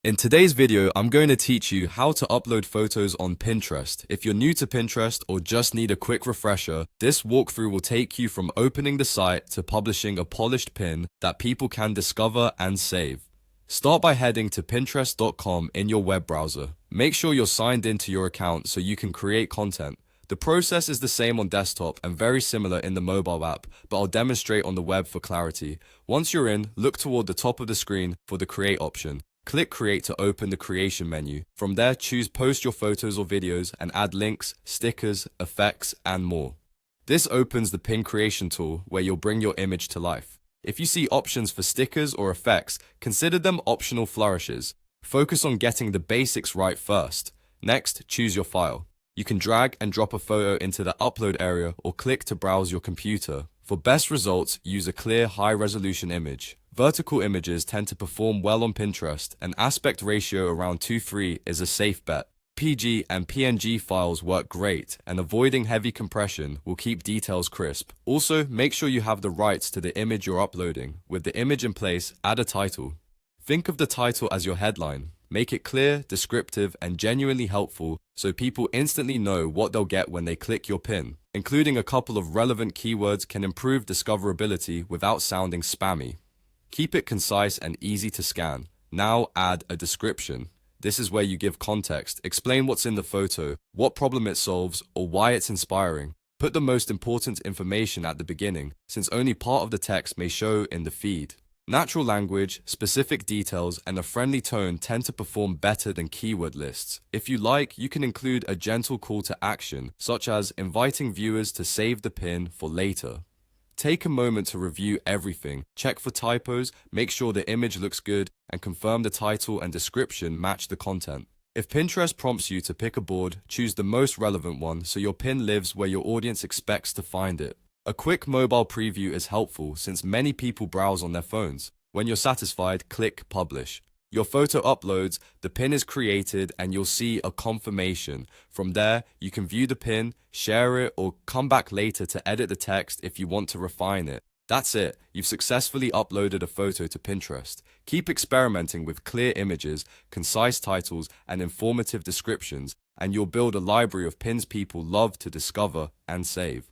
In today's video, I'm going to teach you how to upload photos on Pinterest. If you're new to Pinterest or just need a quick refresher, this walkthrough will take you from opening the site to publishing a polished pin that people can discover and save. Start by heading to pinterest.com in your web browser. Make sure you're signed into your account so you can create content. The process is the same on desktop and very similar in the mobile app, but I'll demonstrate on the web for clarity. Once you're in, look toward the top of the screen for the Create option. Click Create to open the Creation menu. From there, choose Post your photos or videos and add links, stickers, effects, and more. This opens the Pin Creation tool where you'll bring your image to life. If you see options for stickers or effects, consider them optional flourishes. Focus on getting the basics right first. Next, choose your file. You can drag and drop a photo into the upload area or click to browse your computer. For best results, use a clear, high-resolution image. Vertical images tend to perform well on Pinterest. An aspect ratio around 2:3 is a safe bet. PG and PNG files work great, and avoiding heavy compression will keep details crisp. Also, make sure you have the rights to the image you're uploading. With the image in place, add a title. Think of the title as your headline. Make it clear, descriptive, and genuinely helpful so people instantly know what they'll get when they click your pin. Including a couple of relevant keywords can improve discoverability without sounding spammy. Keep it concise and easy to scan. Now add a description. This is where you give context, explain what's in the photo, what problem it solves, or why it's inspiring. Put the most important information at the beginning, since only part of the text may show in the feed. Natural language, specific details, and a friendly tone tend to perform better than keyword lists. If you like, you can include a gentle call to action, such as inviting viewers to save the pin for later. Take a moment to review everything, check for typos, make sure the image looks good, and confirm the title and description match the content. If Pinterest prompts you to pick a board, choose the most relevant one so your pin lives where your audience expects to find it. A quick mobile preview is helpful since many people browse on their phones. When you're satisfied, click Publish. Your photo uploads, the pin is created, and you'll see a confirmation. From there, you can view the pin, share it, or come back later to edit the text if you want to refine it. That's it. You've successfully uploaded a photo to Pinterest. Keep experimenting with clear images, concise titles, and informative descriptions, and you'll build a library of pins people love to discover and save.